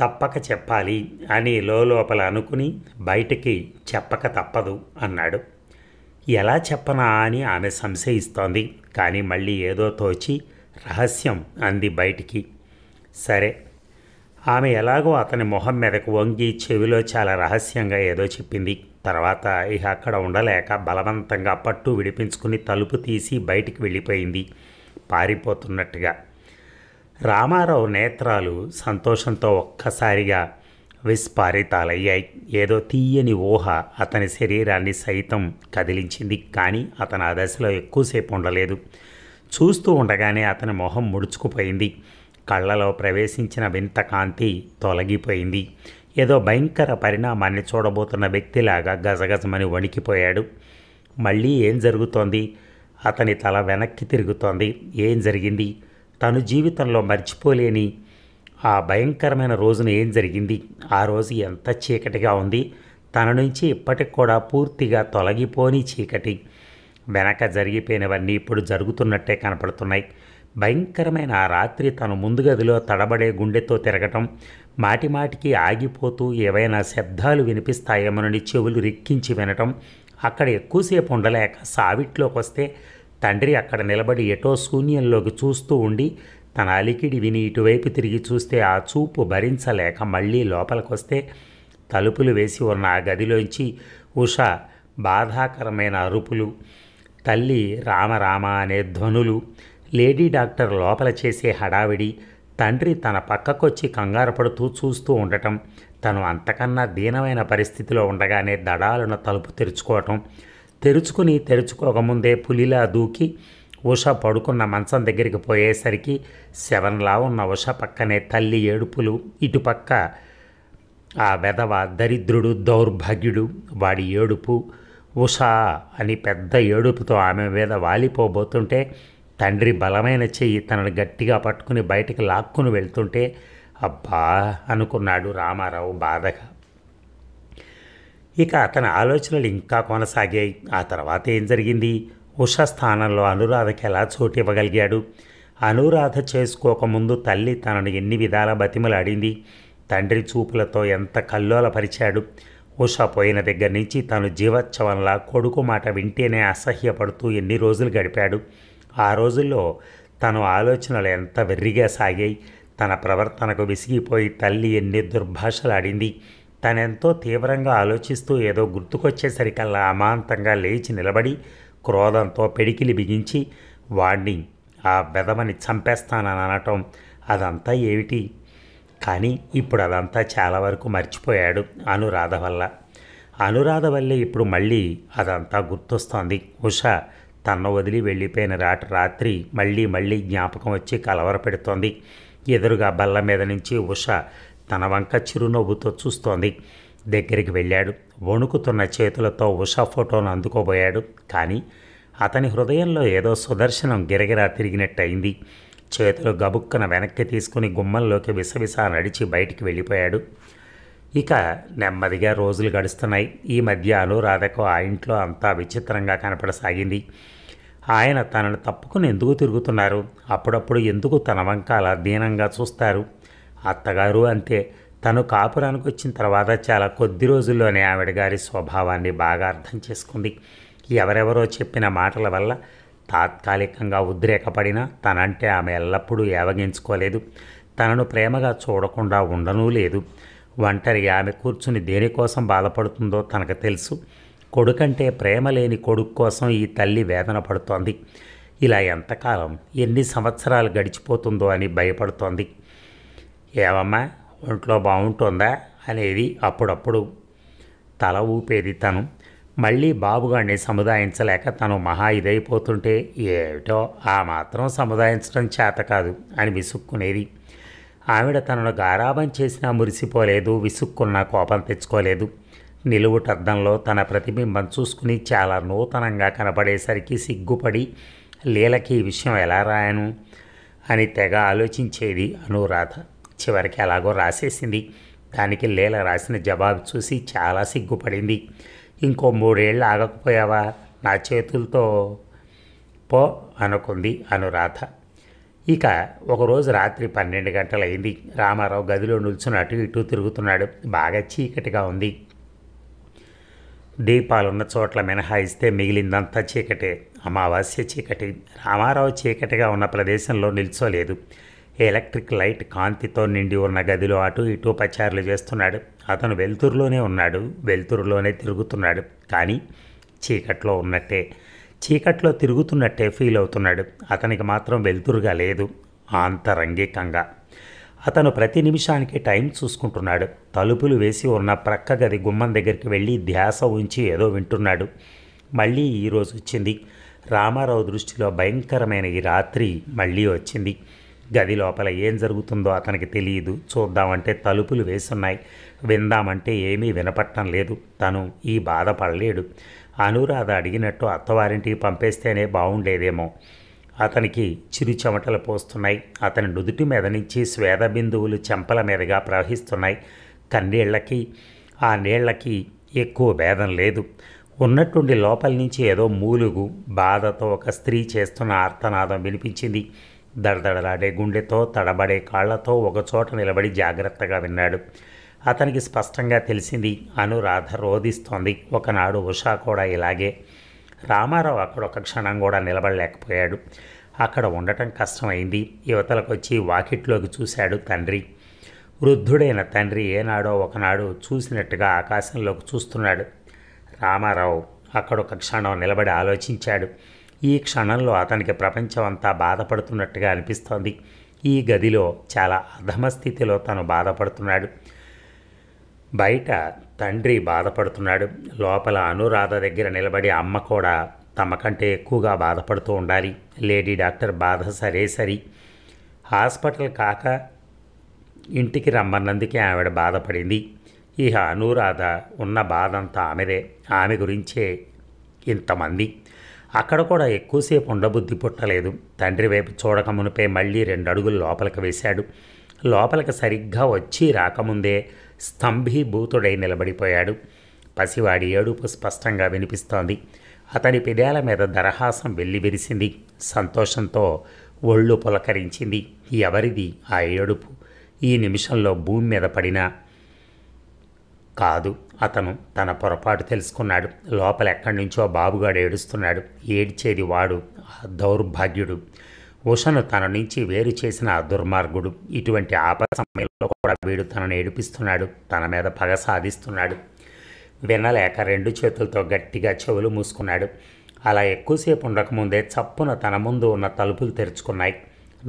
తప్పక చెప్పాలి అని లోపల అనుకుని బయటికి చెప్పక తప్పదు అన్నాడు. ఎలా చెప్పనా అని ఆమె సంశయిస్తోంది. కానీ మళ్ళీ ఏదో తోచి రహస్యం అంది బయటికి. సరే ఆమె ఎలాగో అతని మొహం మీదకు వంగి చెవిలో చాలా రహస్యంగా ఏదో చెప్పింది. తర్వాత ఇక అక్కడ ఉండలేక బలవంతంగా పట్టు విడిపించుకుని తలుపు తీసి బయటికి వెళ్ళిపోయింది పారిపోతున్నట్టుగా. రామారావు నేత్రాలు సంతోషంతో ఒక్కసారిగా విస్పారితాలయ్యాయి. ఏదో తీయని ఊహ అతని శరీరాన్ని సైతం కదిలించింది. కానీ అతను ఆ దశలో ఎక్కువసేపు ఉండలేదు. చూస్తూ ఉండగానే అతని మొహం ముడుచుకుపోయింది. కళ్ళలో ప్రవేశించిన వింత కాంతి తొలగిపోయింది. ఏదో భయంకర పరిణామాన్ని చూడబోతున్న వ్యక్తిలాగా గజగజమని వణికిపోయాడు. మళ్ళీ ఏం జరుగుతోంది? అతని తల వెనక్కి తిరుగుతోంది. ఏం జరిగింది? తను జీవితంలో మర్చిపోలేని ఆ భయంకరమైన రోజున ఏం జరిగింది? ఆ రోజు ఎంత చీకటిగా ఉంది. తన నుంచి ఇప్పటికి కూడా పూర్తిగా తొలగిపోని చీకటి. వెనక జరిగిపోయినవన్నీ ఇప్పుడు జరుగుతున్నట్టే కనపడుతున్నాయి. భయంకరమైన ఆ రాత్రి తను ముందు గదిలో తడబడే గుండెతో తిరగటం, మాటిమాటికి ఆగిపోతూ ఏవైనా శబ్దాలు వినిపిస్తాయేమోనని చెవులు రిక్కించి వినటం, అక్కడ ఎక్కువసేపు ఉండలేక సావిట్లోకి వస్తే తండ్రి అక్కడ నిలబడి ఎటో శూన్యంలోకి చూస్తూ ఉండి తన అలికిడి విని ఇటువైపు తిరిగి చూస్తే ఆ చూపు భరించలేక మళ్ళీ లోపలికొస్తే తలుపులు వేసి ఉన్న ఆ గదిలోంచి ఉష బాధాకరమైన అరుపులు, తల్లి రామరామ అనే ధ్వనులు, లేడీ డాక్టర్ లోపల చేసే హడావిడి, తండ్రి తన పక్కకొచ్చి కంగారు పడుతూ చూస్తూ ఉండటం, తను అంతకన్నా దీనమైన పరిస్థితిలో ఉండగానే దడాలను తలుపు తెరుచుకోకముందే పులిలా దూకి ఉష పడుకున్న మంచం దగ్గరికి పోయేసరికి శవంలా ఉన్న ఉష పక్కనే తల్లి ఏడుపులు, ఇటుపక్క ఆ వెధవ దరిద్రుడు దౌర్భాగ్యుడు వాడి ఏడుపు. ఉషా అని పెద్ద ఏడుపుతో ఆమె మీద వాలిపోబోతుంటే తండ్రి బలమైన చెయ్యి తనను గట్టిగా పట్టుకుని బయటికి లాక్కుని వెళ్తుంటే అబ్బా అనుకున్నాడు రామారావు బాధగా. ఇక అతని ఆలోచనలు ఇంకా కొనసాగాయి. ఆ తర్వాత ఏం జరిగింది? ఉష స్థానంలో అనురాధకి ఎలా చోటు ఇవ్వగలిగాడు? అనురాధ చేసుకోకముందు తల్లి తనను ఎన్ని విధాల బతిమలాడింది. తండ్రి చూపులతో ఎంత కల్లోలపరిచాడు. ఉష పోయిన దగ్గర నుంచి తను జీవోత్సవంలా కొడుకు మాట వింటేనే అసహ్యపడుతూ ఎన్ని రోజులు గడిపాడు. ఆ రోజుల్లో తను ఆలోచనలు ఎంత వెర్రిగా సాగాయి. తన ప్రవర్తనకు విసిగిపోయి తల్లి ఎన్ని దుర్భాషలాడింది. తనెంతో తీవ్రంగా ఆలోచిస్తూ ఏదో గుర్తుకొచ్చేసరికల్లా అమాంతంగా లేచి నిలబడి క్రోధంతో పెడికిలి బిగించి వాణ్ణి ఆ వెధవని చంపేస్తానని అనటం, అదంతా ఏమిటి? కానీ ఇప్పుడు అదంతా చాలా వరకు మర్చిపోయాడు అనురాధ వల్ల. అనురాధ వల్లే ఇప్పుడు మళ్ళీ అదంతా గుర్తొస్తోంది. ఉష తన్ను వదిలి వెళ్ళిపోయిన రాత్రి మళ్ళీ జ్ఞాపకం వచ్చి కలవరపెడుతోంది. ఎదురుగా బల్ల మీద నుంచి ఉష తన వంక చిరునవ్వుతో చూస్తోంది. దగ్గరికి వెళ్ళాడు. వణుకుతున్న చేతులతో ఉష ఫోటోను అందుకోబోయాడు. కానీ అతని హృదయంలో ఏదో సుదర్శనం గిరగిరా తిరిగినట్టయింది. చేతులు గబుక్కన వెనక్కి తీసుకుని గుమ్మంలోకి విసవిసా నడిచి బయటికి వెళ్ళిపోయాడు. ఇక నెమ్మదిగా రోజులు గడుస్తున్నాయి. ఈ మధ్య అనురాధకు ఆ ఇంట్లో అంతా విచిత్రంగా కనపడసాగింది. ఆయన తనను తప్పుకుని ఎందుకు తిరుగుతున్నారు? అప్పుడప్పుడు ఎందుకు తన వంక అలా దీనంగా చూస్తారు? అత్తగారు అంతే. తను కాపురానికి వచ్చిన తర్వాత చాలా కొద్ది రోజుల్లోనే ఆవిడ గారి స్వభావాన్ని బాగా అర్థం చేసుకుంది. ఎవరెవరో చెప్పిన మాటల వల్ల తాత్కాలికంగా ఉద్రేకపడినా తనంటే ఆమె ఎల్లప్పుడూ ఏవగించుకోలేదు. తనను ప్రేమగా చూడకుండా ఉండనూ లేదు. ఒంటరిగా ఆమె కూర్చుని దేనికోసం బాధపడుతుందో తనకు తెలుసు. కొడుకంటే ప్రేమ లేని కొడుకు కోసం ఈ తల్లి వేదన పడుతోంది. ఇలా ఎంతకాలం, ఎన్ని సంవత్సరాలు గడిచిపోతుందో అని భయపడుతోంది. ఏమమ్మా, ఒంట్లో బాగుంటుందా అనేది అప్పుడప్పుడు తల ఊపేది తను. మళ్ళీ బాబుగాడిని సముదాయించలేక తను మహా ఇదైపోతుంటే ఏమిటో ఆ మాత్రం సముదాయించడం చేత కాదు అని విసుక్కునేది. ఆవిడ తనను గారాబం చేసినా మురిసిపోలేదు, విసుక్కున్నా కోపం తెచ్చుకోలేదు. నిలువుటద్దంలో తన ప్రతిబింబం చూసుకుని చాలా నూతనంగా కనపడేసరికి సిగ్గుపడి లీలకి ఈ విషయం ఎలా రాయను అని తెగ ఆలోచించేది అనురాధ. చివరికి ఎలాగో రాసేసింది. దానికి లీల రాసిన జవాబు చూసి చాలా సిగ్గుపడింది. ఇంకో 3 ఏళ్ళు ఆగకపోయావా నా చేతులతో పో అనుకుంది అనురాధ. ఇక ఒకరోజు రాత్రి 12 గంటలైంది. రామారావు గదిలో నిల్చుని అటు ఇటు తిరుగుతున్నాడు. బాగా చీకటిగా ఉంది. దీపాలున్న చోట్ల మినహాయిస్తే మిగిలిందంతా చీకటే, అమావాస్య చీకటి. రామారావు చీకటిగా ఉన్న ప్రదేశంలో నిల్చోలేదు. ఎలక్ట్రిక్ లైట్ కాంతితో నిండి ఉన్న గదిలో అటు ఇటు పచారులు చేస్తున్నాడు. అతను వెలుతురులోనే ఉన్నాడు, వెలుతురులోనే తిరుగుతున్నాడు. కానీ చీకట్లో ఉన్నట్టే, చీకట్లో తిరుగుతున్నట్టే ఫీల్ అవుతున్నాడు. అతనికి మాత్రం వెలుతురుగా లేదు, ఆంతరంగికంగా. అతను ప్రతి నిమిషానికి టైం చూసుకుంటున్నాడు. తలుపులు వేసి ఉన్న ప్రక్క గది గుమ్మం దగ్గరికి వెళ్ళి ధ్యాస ఉంచి ఏదో వింటున్నాడు. మళ్ళీ ఈరోజు వచ్చింది. రామారావు దృష్టిలో భయంకరమైన ఈ రాత్రి మళ్ళీ వచ్చింది. గది లోపల ఏం జరుగుతుందో అతనికి తెలియదు. చూద్దామంటే తలుపులు వేసున్నాయి, విందామంటే ఏమీ వినపట్టం లేదు. తను ఈ బాధపడలేడు. అనురాధ అడిగినట్టు అత్తవారింటికి పంపేస్తేనే బాగుండేదేమో. అతనికి చిరు చెమటలు పోస్తున్నాయి. అతని నుదుటి మీద నుంచి స్వేద బిందువులు చెంపల మీదుగా ప్రవహిస్తున్నాయి. కన్నీళ్లకి ఆ నీళ్లకి ఎక్కువ భేదం లేదు. ఉన్నట్టుండి లోపల నుంచి ఏదో మూలుగు, బాధతో ఒక స్త్రీ చేస్తున్న ఆర్తనాదం వినిపించింది. దడదడలాడే గుండెతో, తడబడే కాళ్లతో ఒకచోట నిలబడి జాగ్రత్తగా విన్నాడు. అతనికి స్పష్టంగా తెలిసింది, అనురాధ రోధిస్తోంది. ఒకనాడు ఉషా కూడా ఇలాగే. రామారావు అక్కడ ఒక క్షణం కూడా నిలబడలేకపోయాడు. అక్కడ ఉండటం కష్టమైంది. యువతలకు వచ్చి వాకిట్లోకి చూశాడు తండ్రి. వృద్ధుడైన తండ్రి ఏనాడో ఒకనాడు చూసినట్టుగా ఆకాశంలోకి చూస్తున్నాడు. రామారావు అక్కడొక క్షణం నిలబడి ఆలోచించాడు. ఈ క్షణంలో అతనికి ప్రపంచం అంతా బాధపడుతున్నట్టుగా అనిపిస్తోంది. ఈ గదిలో చాలా అధమ స్థితిలో తను బాధపడుతున్నాడు. బయట తండ్రి బాధపడుతున్నాడు. లోపల అనురాధ దగ్గర నిలబడి అమ్మ కూడా తమకంటే ఎక్కువగా బాధపడుతూ ఉండాలి. లేడీ డాక్టర్ బాధ సరే సరి. హాస్పిటల్ కాక ఇంటికి రమ్మన్నందుకే ఆవిడ బాధపడింది. ఇక అనురాధ ఉన్న బాధంతా ఆమెదే. ఆమె గురించే ఇంతమంది. అక్కడ కూడా ఎక్కువసేపు ఉండబుద్ధి పుట్టలేదు. తండ్రి వైపు చూడక మునిపే మళ్ళీ 2 అడుగులు లోపలికి వేశాడు. లోపలికి సరిగ్గా వచ్చి రాకముందే స్తంభీభూతుడై నిలబడిపోయాడు. పసివాడి ఏడుపు స్పష్టంగా వినిపిస్తోంది. అతని పెదాల మీద దరహాసం వెల్లివిరిసింది. సంతోషంతో ఒళ్ళు పులకరించింది. ఎవరిది ఆ ఏడుపు? ఈ నిమిషంలో భూమి మీద పడినా కాదు. అతను తన పొరపాటు తెలుసుకున్నాడు. లోపల ఎక్కడి నుంచో బాబుగాడు ఏడుస్తున్నాడు. ఏడ్చేది వాడు, ఆ దౌర్భాగ్యుడు. ఉషను తన నుంచి వేరు చేసిన ఆ దుర్మార్గుడు. ఇటువంటి ఆపద సమయంలో కూడా వీడు తనను ఏడిపిస్తున్నాడు, తన మీద పగ సాధిస్తున్నాడు. వినలేక 2 చేతులతో గట్టిగా చెవులు మూసుకున్నాడు. అలా ఎక్కువసేపు ఉండకముందే చప్పున తన ముందు ఉన్న తలుపులు తెరుచుకున్నాయి.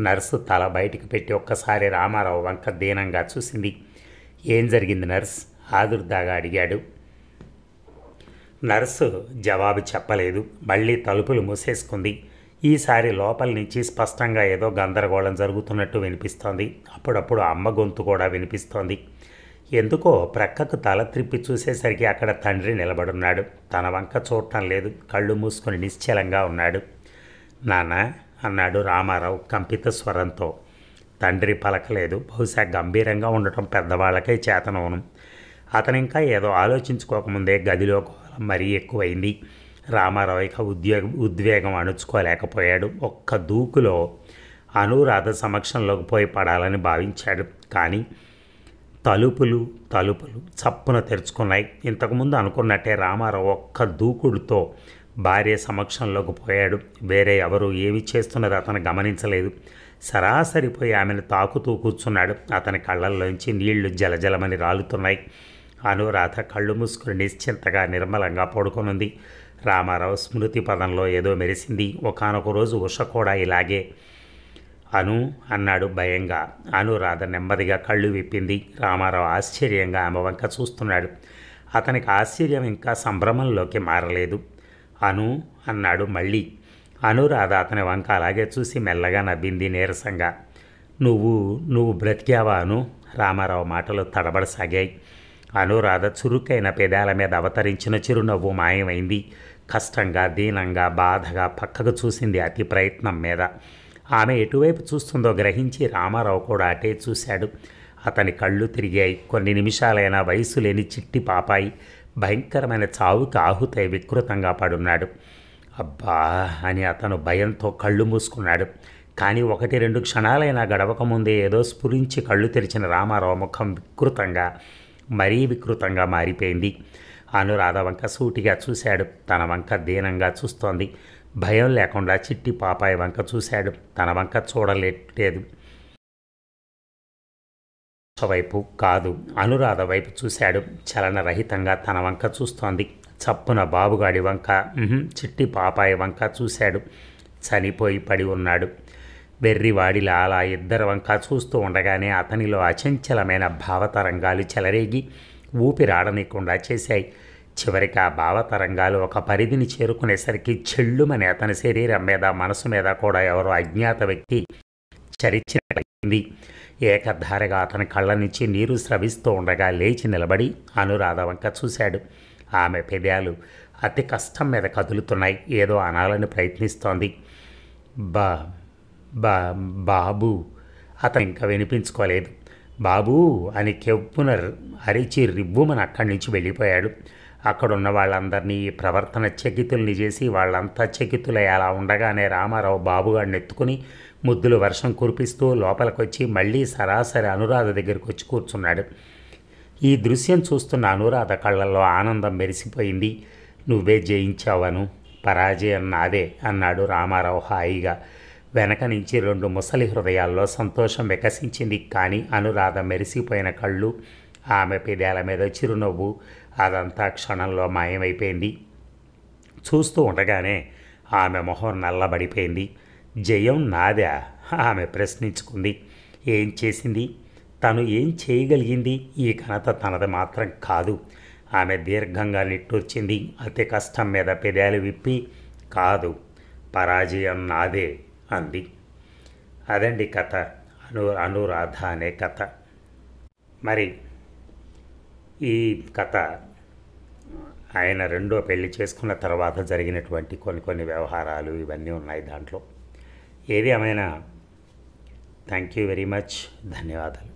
నర్సు తల బయటికి పెట్టి ఒక్కసారి రామారావు వంక దీనంగా చూసింది. ఏం జరిగింది నర్స్? ఆదుర్దాగా అడిగాడు. నర్సు జవాబు చెప్పలేదు. మళ్ళీ తలుపులు మూసేసుకుంది. ఈసారి లోపల నుంచి స్పష్టంగా ఏదో గందరగోళం జరుగుతున్నట్టు వినిపిస్తోంది. అప్పుడప్పుడు అమ్మ గొంతు కూడా వినిపిస్తోంది. ఎందుకో ప్రక్కకు తల త్రిప్పి చూసేసరికి అక్కడ తండ్రి నిలబడున్నాడు. తన వంక చూడటం లేదు. కళ్ళు మూసుకొని నిశ్చలంగా ఉన్నాడు. నాన్న అన్నాడు రామారావు కంపిత స్వరంతో. తండ్రి పలకలేదు. బహుశా గంభీరంగా ఉండటం పెద్దవాళ్ళకే చేతనవును. అతను ఇంకా ఏదో ఆలోచించుకోకముందే గదిలో మరీ ఎక్కువైంది. రామారావు ఇక ఉద్వేగం అణుచుకోలేకపోయాడు. ఒక్క దూకులో అనురాధ సమక్షంలోకి పోయి పడాలని భావించాడు. కానీ తలుపులు చప్పున తెరుచుకున్నాయి. ఇంతకుముందు అనుకున్నట్టే రామారావు ఒక్క దూకుడుతో భార్య సమక్షంలోకి పోయాడు. వేరే ఎవరు ఏమి చేస్తున్నది అతను గమనించలేదు. సరాసరిపోయి ఆమెను తాకుతూ కూర్చున్నాడు. అతని కళ్ళల్లోంచి నీళ్లు జలజలమని రాలుతున్నాయి. అనురాధ కళ్ళు మూసుకుని నిశ్చింతగా నిర్మలంగా పడుకొనుంది. రామారావు స్మృతి పదంలో ఏదో మెరిసింది. ఒకానొక రోజు ఉష కూడా ఇలాగే అను అన్నాడు భయంగా. అనురాధ నెమ్మదిగా కళ్ళు విప్పింది. రామారావు ఆశ్చర్యంగా ఆమె వంక చూస్తున్నాడు. అతనికి ఆశ్చర్యం ఇంకా సంభ్రమంలోకి మారలేదు. అను అన్నాడు మళ్ళీ. అనురాధ అతని వంక అలాగే చూసి మెల్లగా నవ్వింది నీరసంగా. నువ్వు బ్రతికావా అను? రామారావు మాటలు తడబడసాగాయి. అనురాధ చురుకైన పెదాల మీద అవతరించిన చిరునవ్వు మాయమైంది. కష్టంగా, దీనంగా, బాధగా పక్కకు చూసింది అతి ప్రయత్నం మీద. ఆమె ఎటువైపు చూస్తుందో గ్రహించి రామారావు కూడా అటే చూశాడు. అతని కళ్ళు తిరిగాయి. కొన్ని నిమిషాలైనా వయసు లేని చిట్టి పాపాయి భయంకరమైన చావుకి ఆహుతై వికృతంగా పడున్నాడు. అబ్బా అని అతను భయంతో కళ్ళు మూసుకున్నాడు. కానీ 1-2 క్షణాలైనా గడవకముందే ఏదో స్ఫురించి కళ్ళు తెరిచిన రామారావు ముఖం మరీ వికృతంగా మారిపోయింది. అనురాధ వంక సూటిగా చూశాడు. తన వంక దీనంగా చూస్తోంది. భయం లేకుండా చిట్టి పాపాయి వంక చూశాడు. తన వంక చూడలేదు. వైపు కాదు, అనురాధ వైపు చూశాడు. చలనరహితంగా తన వంక చూస్తోంది. చప్పున బాబుగాడి వంక, చిట్టి పాపాయి వంక చూశాడు. చనిపోయి పడి ఉన్నాడు. వెర్రివాడిలా అలా ఇద్దరి వంక చూస్తూ ఉండగానే అతనిలో అచంచలమైన భావతరంగాలు చెలరేగి ఊపిరాడనీయకుండా చేశాయి. చివరికి ఆ భావతరంగాలు ఒక పరిధిని చేరుకునేసరికి చెళ్ళుమని అతని శరీరం మీద, మనసు మీద కూడా ఎవరో అజ్ఞాత వ్యక్తి చరిచినట్లయింది. ఏకధారగా అతని కళ్ళ నుంచి నీరు స్రవిస్తూ ఉండగా లేచి నిలబడి అనురాధ వంక చూశాడు. ఆమె పెదాలు అతి కష్టం మీద కదులుతున్నాయి. ఏదో అనాలని ప్రయత్నిస్తోంది. బాబు అతను ఇంకా వినిపించుకోలేదు. బాబూ అని కెవ్వున అరిచి రివ్వుమని అక్కడి నుంచి వెళ్ళిపోయాడు. అక్కడున్న వాళ్ళందరినీ ఈ ప్రవర్తన చకితుల్ని చేసి వాళ్ళంతా చకితులై అలా ఉండగానే రామారావు బాబుగాడిని ఎత్తుకుని ముద్దులు వర్షం కురిపిస్తూ లోపలికొచ్చి మళ్ళీ సరాసరి అనురాధ దగ్గరికి వచ్చి కూర్చున్నాడు. ఈ దృశ్యం చూస్తున్న అనురాధ కళ్ళల్లో ఆనందం మెరిసిపోయింది. నువ్వే జయించావను, పరాజయం నాదే అన్నాడు రామారావు హాయిగా. వెనక నుంచి 2 ముసలి హృదయాల్లో సంతోషం వికసించింది. కానీ అనురాధ మెరిసిపోయిన కళ్ళు, ఆమె పెదాల మీద చిరునవ్వు అదంతా క్షణంలో మాయమైపోయింది. చూస్తూ ఉండగానే ఆమె మొహం నల్లబడిపోయింది. జయం నాదా? ఆమె ప్రశ్నించుకుంది. ఏం చేసింది? తను ఏం చేయగలిగింది? ఈ ఘనత తనది మాత్రం కాదు. ఆమె దీర్ఘంగా నిట్టూర్చింది. అతి కష్టం మీద పెదాలు విప్పి, కాదు, పరాజయం నాదే అంది. అదండి కథ. అనురాధ అనే కథ. మరి ఈ కథ ఆయన రెండో పెళ్లి చేసుకున్న తర్వాత జరిగినటువంటి కొన్ని వ్యవహారాలు ఇవన్నీ ఉన్నాయి దాంట్లో. ఏది ఏమైనా థ్యాంక్ యూ వెరీ మచ్. ధన్యవాదాలు.